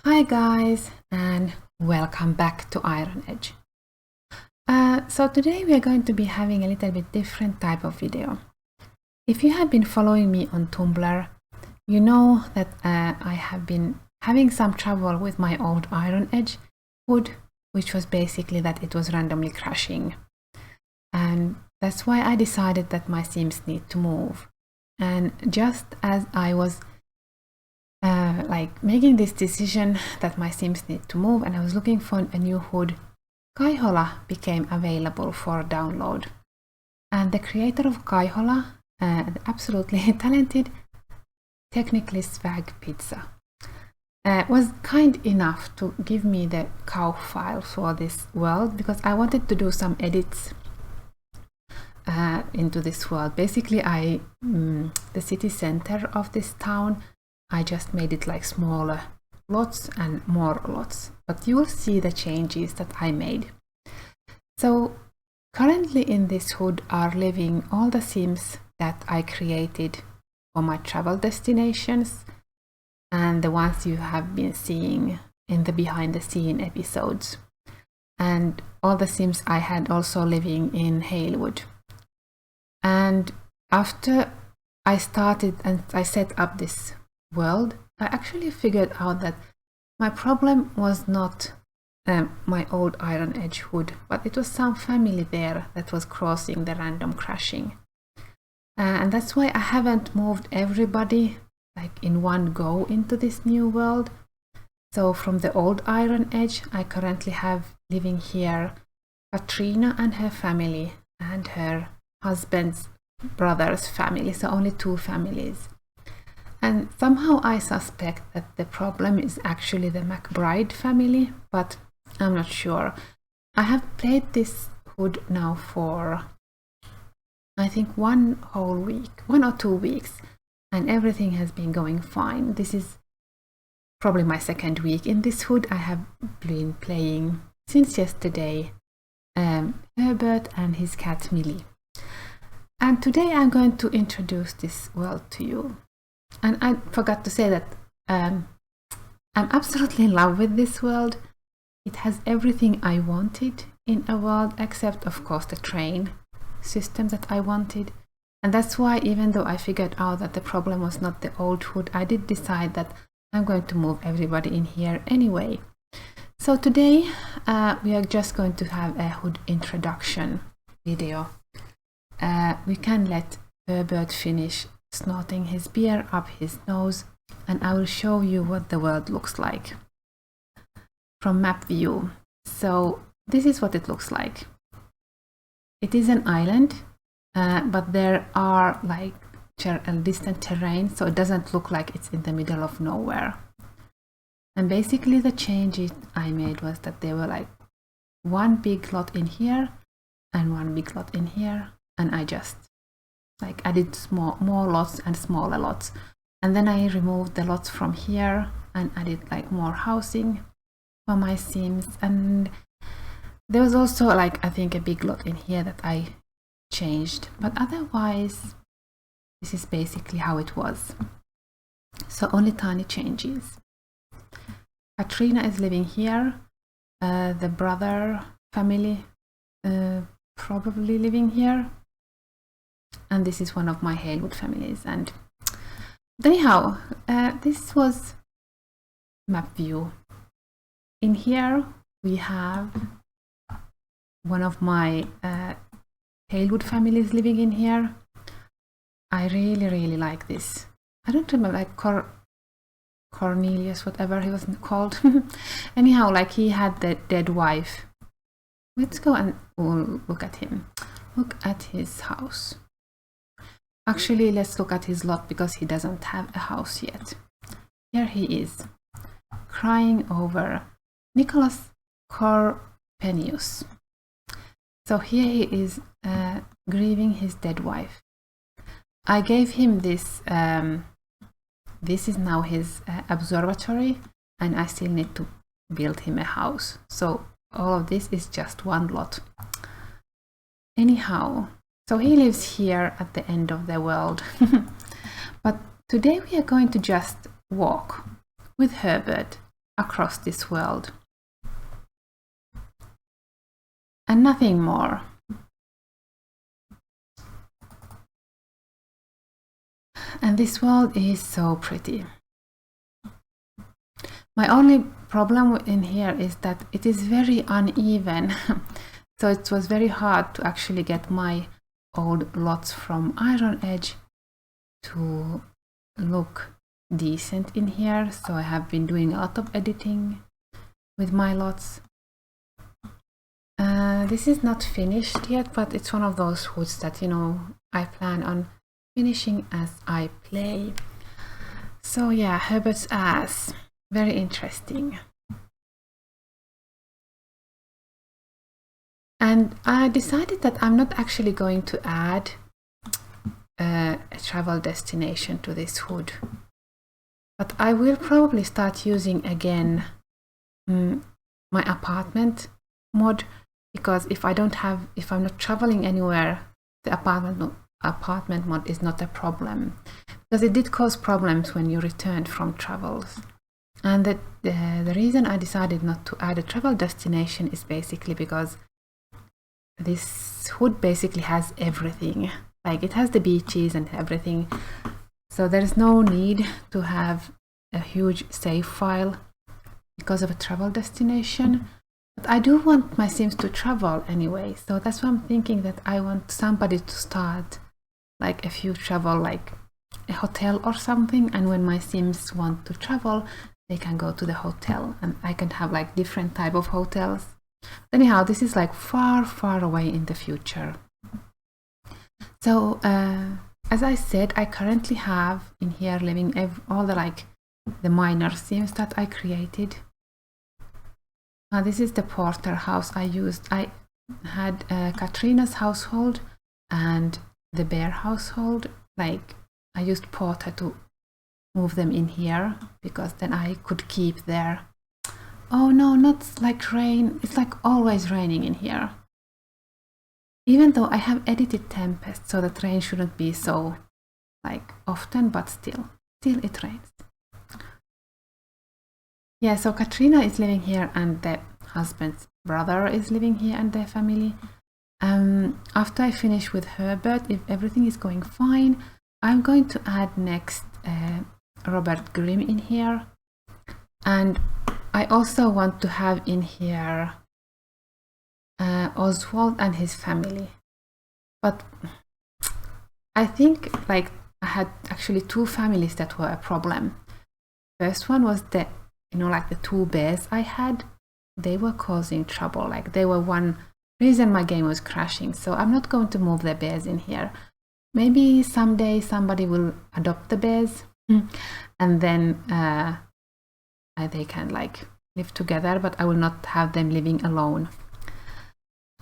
Hi guys, and welcome back to Iron Edge. So today we are going to be having a little bit different type of video. If you have been following me on Tumblr, you know that I have been having some trouble with my old Iron Edge hood, which was basically that it was randomly crashing. And that's why I decided that my Sims need to move. And just as I was making this decision that my Sims need to move and I was looking for a new hood, Kaihola became available for download. And the creator of Kaihola, the absolutely talented, technically swag pizza, was kind enough to give me the cow file for this world because I wanted to do some edits into this world. Basically, the city center of this town, I just made it like smaller lots and more lots, but you will see the changes that I made. So currently in this hood are living all the Sims that I created for my travel destinations and the ones you have been seeing in the behind the scene episodes, and all the Sims I had also living in Halewood. And after I started and I set up this world, I actually figured out that my problem was not my old Iron Edge hood, but it was some family there that was causing the random crashing. And that's why I haven't moved everybody like in one go into this new world. So from the old Iron Edge, I currently have living here Katrina and her family and her husband's brother's family, so only two families. And somehow I suspect that the problem is actually the McBride family, but I'm not sure. I have played this hood now for I think 1 whole week, 1 or 2 weeks, and everything has been going fine. This is probably my second week in this hood. I have been playing since yesterday Herbert and his cat Millie. And today I'm going to introduce this world to you. And I forgot to say that I'm absolutely in love with this world. It has everything I wanted in a world, except of course the train system that I wanted. And that's why, even though I figured out that the problem was not the old hood, I did decide that I'm going to move everybody in here anyway. So today we are just going to have a hood introduction video. We can let Herbert finish snorting his beer up his nose, and I will show you what the world looks like from map view. So this is what it looks like. It is an island, but there are like distant terrain, so it doesn't look like it's in the middle of nowhere. And basically the changes I made was that there were like one big lot in here and one big lot in here, and I just like added more lots and smaller lots, and then I removed the lots from here and added like more housing for my Sims. And there was also like I think a big lot in here that I changed, but otherwise this is basically how it was, so only tiny changes. Katrina is living here, the brother family probably living here, and this is one of my Halewood families. And anyhow, this was map view. In here we have one of my Halewood families living in here. I really like this. I don't remember, like Cornelius, whatever he was called. Anyhow, like he had the dead wife. Let's go and look at him. Look at his house. Actually, let's look at his lot because he doesn't have a house yet. Here he is, crying over Nicholas Corpenius. So here he is grieving his dead wife. I gave him this, this is now his observatory, and I still need to build him a house. So all of this is just one lot. Anyhow, so he lives here at the end of the world. But today we are going to just walk with Herbert across this world. And nothing more. And this world is so pretty. My only problem in here is that it is very uneven. So it was very hard to actually get my old lots from Iron Edge to look decent in here. So I have been doing a lot of editing with my lots. This is not finished yet, but it's one of those hoods that, you know, I plan on finishing as I play. So yeah, Herbert's ass, very interesting. And I decided that I'm not actually going to add a travel destination to this hood, but I will probably start using again my apartment mod, because if I'm not traveling anywhere, the apartment mod is not a problem, because it did cause problems when you returned from travels. And the reason I decided not to add a travel destination is basically because this hood basically has everything. Like, it has the beaches and everything, so there's no need to have a huge save file because of a travel destination. But I do want my Sims to travel anyway, so that's why I'm thinking that I want somebody to start like a few travel, like a hotel or something, and when my Sims want to travel, they can go to the hotel, and I can have like different type of hotels. Anyhow, this is like far, far away in the future. So as I said, I currently have in here living all the minor Sims that I created. This is the Porter house I used. I had Katrina's household and the Bear household. Like, I used Porter to move them in here because then I could keep their... Oh no, not like rain. It's like always raining in here. Even though I have edited Tempest so that rain shouldn't be so like often, but still it rains. Yeah, so Katrina is living here and the husband's brother is living here and their family. After I finish with Herbert, if everything is going fine, I'm going to add next Robert Grimm in here. And I also want to have in here Oswald and his family. But I think like I had actually two families that were a problem. First one was the, you know, like the two bears I had. They were causing trouble. Like, they were one reason my game was crashing. So I'm not going to move the bears in here. Maybe someday somebody will adopt the bears and then they can like live together, but I will not have them living alone.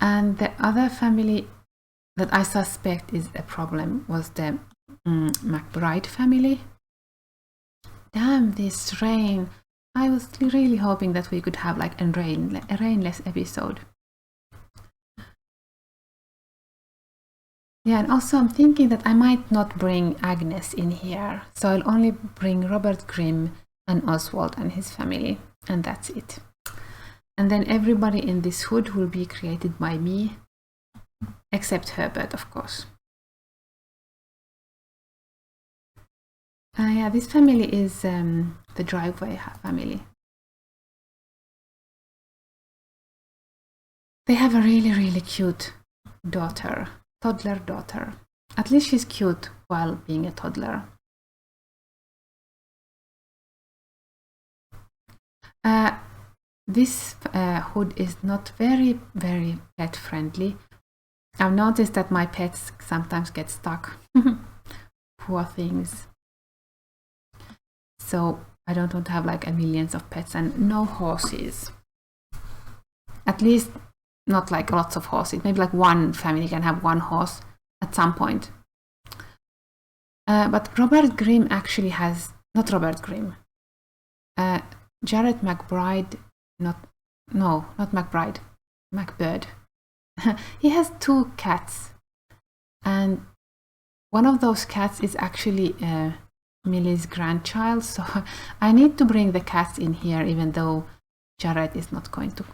And the other family that I suspect is a problem was the McBride family. Damn, this rain. I was really hoping that we could have like a rainless episode. Yeah, and also I'm thinking that I might not bring Agnes in here, so I'll only bring Robert Grimm and Oswald and his family, and that's it. And then everybody in this hood will be created by me, except Herbert, of course. Yeah, this family is the driveway family. They have a really, really cute daughter, toddler daughter. At least she's cute while being a toddler. This hood is not very, very pet friendly. I've noticed that my pets sometimes get stuck. Poor things. So I don't want to have like a millions of pets, and no horses. At least not like lots of horses. Maybe like one family can have one horse at some point. But Robert Grimm actually has, not Robert Grimm, Jared McBride, not McBride, McBird. He has two cats, and one of those cats is actually Millie's grandchild, so I need to bring the cats in here, even though Jared is not going to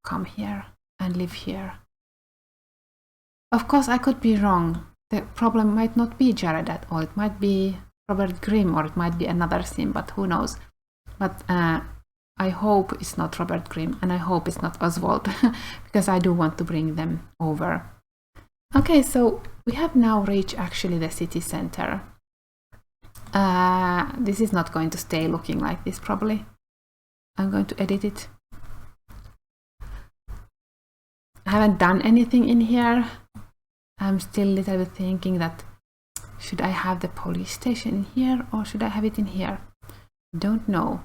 come here and live here. Of course, I could be wrong. The problem might not be Jared at all. It might be Robert Grimm, or it might be another sim, but who knows. But I hope it's not Robert Grimm, and I hope it's not Oswald, because I do want to bring them over. Okay, so we have now reached actually the city center. This is not going to stay looking like this, probably. I'm going to edit it. I haven't done anything in here. I'm still a little bit thinking that should I have the police station in here or should I have it in here? Don't know.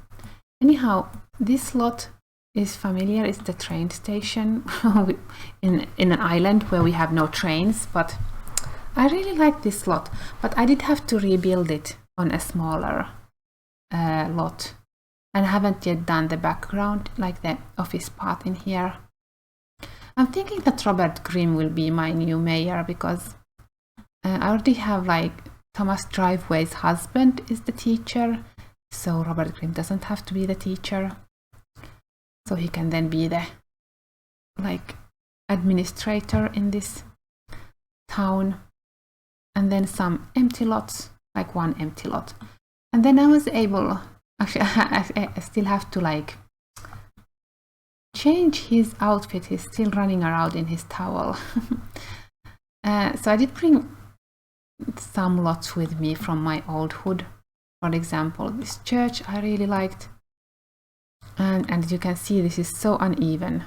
Anyhow, this lot is familiar. It's the train station in an island where we have no trains, but I really like this lot. But I did have to rebuild it on a smaller lot, and I haven't yet done the background, like the office part in here. I'm thinking that Robert Grimm will be my new mayor, because I already have, like, Thomas Driveway's husband is the teacher, so Robert Grimm doesn't have to be the teacher. So he can then be the, like, administrator in this town. And then some empty lots, like one empty lot. And then I was able, actually I still have to, like, change his outfit. He's still running around in his towel. So I did bring some lots with me from my old hood. For example, this church I really liked. And you can see this is so uneven.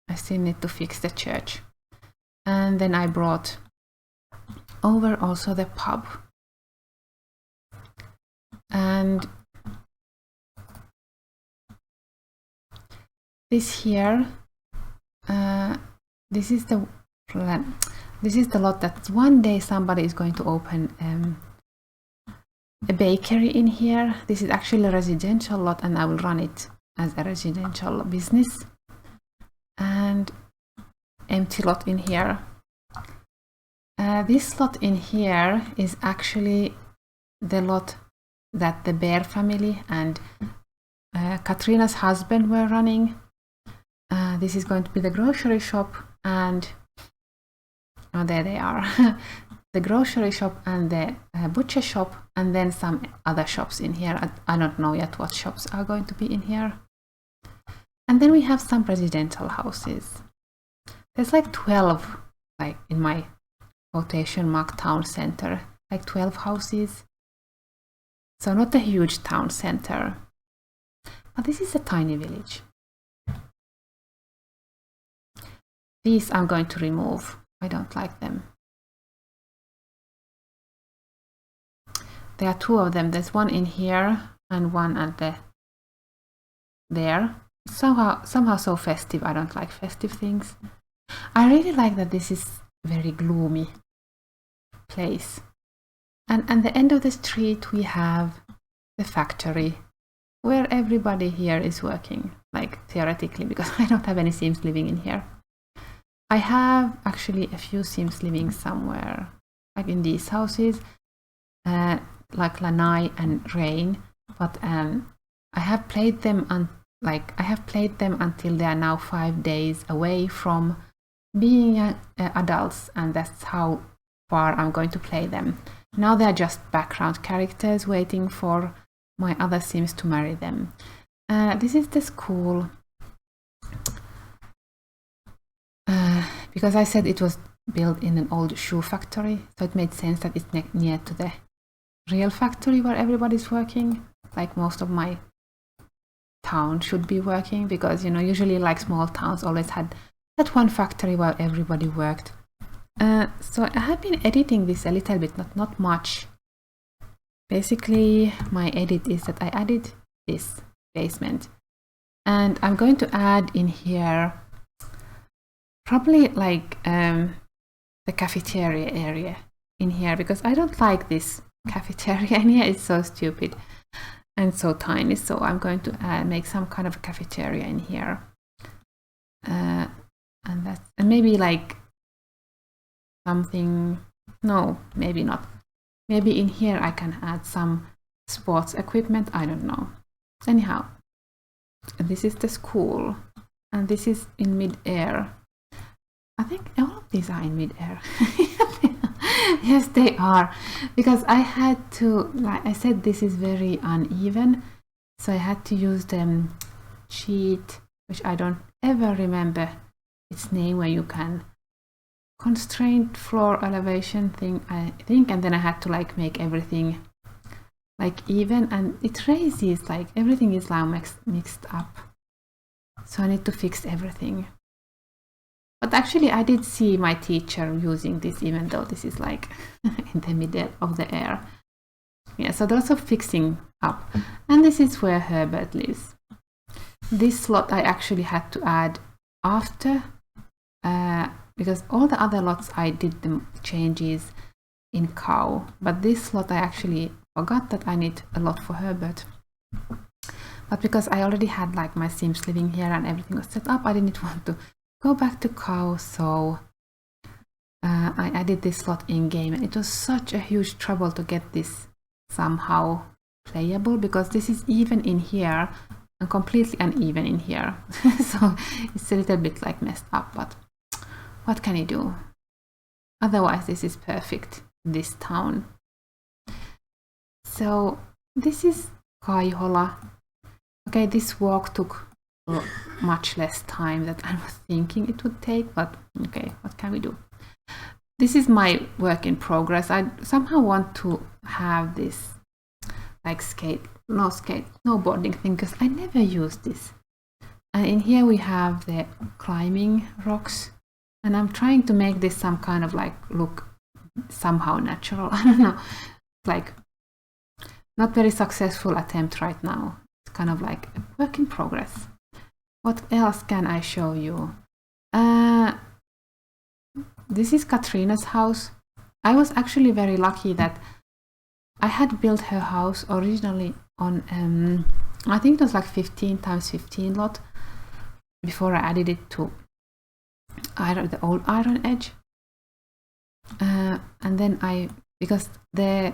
I still need to fix the church. And then I brought over also the pub. And this here, this is the lot that one day somebody is going to open a bakery in here. This is actually a residential lot, and I will run it as a residential business. And empty lot in here. This lot in here is actually the lot that the Bear family and Katrina's husband were running. This is going to be the grocery shop, and oh, there they are. The grocery shop and the butcher shop, and then some other shops in here. I don't know yet what shops are going to be in here. And then we have some residential houses. There's like 12, like in my quotation mark town center, like 12 houses. So not a huge town center, but this is a tiny village. These I'm going to remove. I don't like them. There are two of them. There's one in here and one at there. Somehow so festive. I don't like festive things. I really like that this is very gloomy place. And at the end of the street we have the factory where everybody here is working, like theoretically, because I don't have any Sims living in here. I have actually a few Sims living somewhere, like in these houses, like Lanai and Rain, but I have played them until they are now 5 days away from being adults, and that's how far I'm going to play them. Now they are just background characters waiting for my other Sims to marry them. This is the school. Because I said it was built in an old shoe factory, so it made sense that it's near to the real factory where everybody's working, like most of my town should be working, because, you know, usually like small towns always had that one factory where everybody worked. So I have been editing this a little bit, not much. Basically, my edit is that I added this basement, and I'm going to add in here probably like the cafeteria area in here, because I don't like this cafeteria in here. It's so stupid and so tiny, so I'm going to make some kind of a cafeteria in here, and maybe like something, no, maybe not, maybe in here I can add some sports equipment, I don't know. Anyhow, this is the school, and this is in mid-air. I think all of these are in mid-air. Yes, they are, because I had to, like I said, this is very uneven, so I had to use the sheet, which I don't ever remember its name, where you can constraint floor elevation thing, I think, and then I had to like make everything like even, and it raises, like everything is now mixed up, so I need to fix everything. But actually I did see my teacher using this, even though this is like in the middle of the air. Yeah, so there's also fixing up. And this is where Herbert lives. This slot I actually had to add after, because all the other lots I did the changes in cow, but this slot I actually forgot that I need a lot for Herbert. But because I already had like my Sims living here and everything was set up, I didn't want to go back to cow, so I added this slot in game, and it was such a huge trouble to get this somehow playable, because this is even in here and completely uneven in here. So it's a little bit like messed up, but what can you do? Otherwise this is perfect, this town. So this is Kaihola. Okay, this walk took much less time than I was thinking it would take, but okay, what can we do? This is my work in progress. I somehow want to have this like snowboarding thing, because I never use this. And in here we have the climbing rocks, and I'm trying to make this some kind of like look somehow natural. I don't know, like not very successful attempt right now. It's kind of like a work in progress. What else can I show you? This is Katrina's house. I was actually very lucky that I had built her house originally on, I think it was like 15x15 lot, before I added it to the old iron edge. And then because that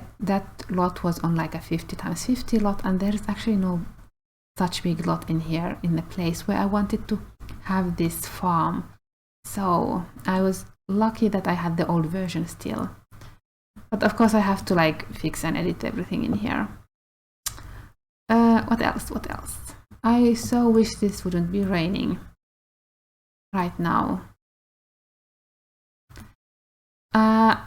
lot was on like a 50x50 lot, and there is actually no such big lot in here in the place where I wanted to have this farm. So I was lucky that I had the old version still. But of course I have to like fix and edit everything in here. What else? I so wish this wouldn't be raining right now.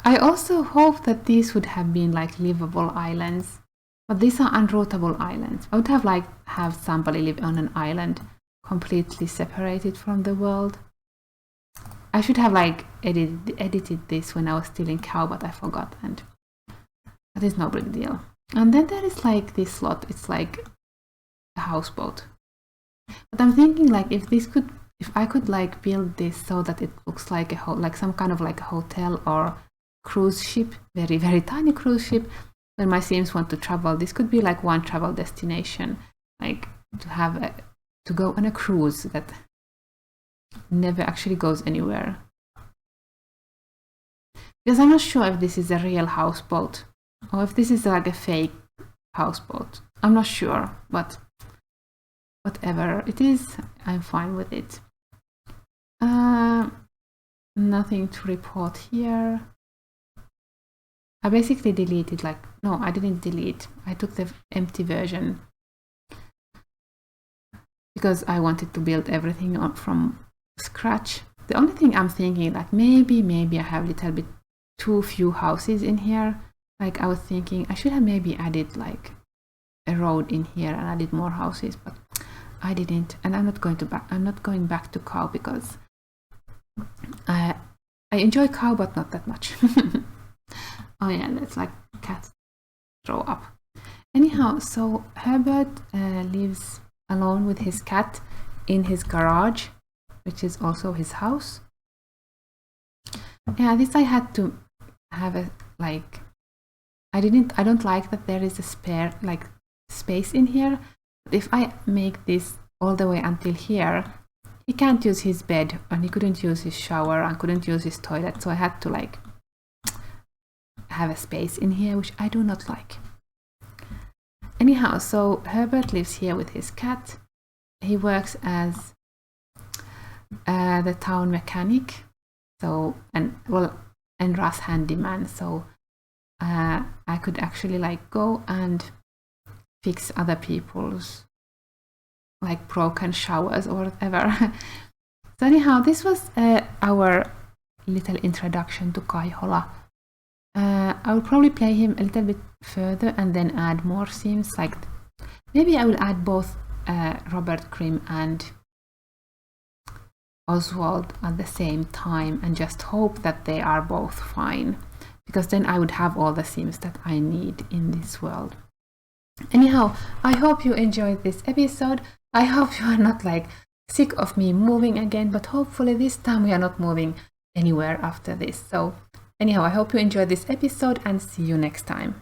I also hope that these would have been like livable islands, but these are unrootable islands. I would have somebody live on an island completely separated from the world. I should have like edited this when I was still in cow, but I forgot, and that is no big deal. And then there is like this slot, it's like a houseboat. But I'm thinking like if I could like build this so that it looks like like some kind of like a hotel or cruise ship, very, very tiny cruise ship, when my Sims want to travel, this could be like one travel destination, like to go on a cruise that never actually goes anywhere. Because I'm not sure if this is a real houseboat or if this is like a fake houseboat. I'm not sure, but whatever it is, I'm fine with it. Nothing to report here. I basically deleted no, I didn't delete. I took the empty version because I wanted to build everything from scratch. The only thing I'm thinking, like maybe I have a little bit too few houses in here. Like I was thinking I should have maybe added like a road in here and added more houses, but I didn't, and I'm not going back to cow because I enjoy cow, but not that much. Oh yeah, that's like cat throw up. Anyhow, so Herbert lives alone with his cat in his garage, which is also his house. Yeah, this I had to have a like. I don't like that there is a spare like space in here. But if I make this all the way until here, he can't use his bed, and he couldn't use his shower, and couldn't use his toilet. So I had to like have a space in here, which I do not like. Anyhow, so Herbert lives here with his cat. He works as the town mechanic, so and Russ handyman. So I could actually like go and fix other people's like broken showers or whatever. So anyhow, this was our little introduction to Kaihola. I will probably play him a little bit further and then add more scenes. Like maybe I will add both Robert Grimm and Oswald at the same time and just hope that they are both fine, because then I would have all the Sims that I need in this world. Anyhow, I hope you enjoyed this episode. I hope you are not like sick of me moving again, but hopefully this time we are not moving anywhere after this. So anyhow, I hope you enjoyed this episode and see you next time.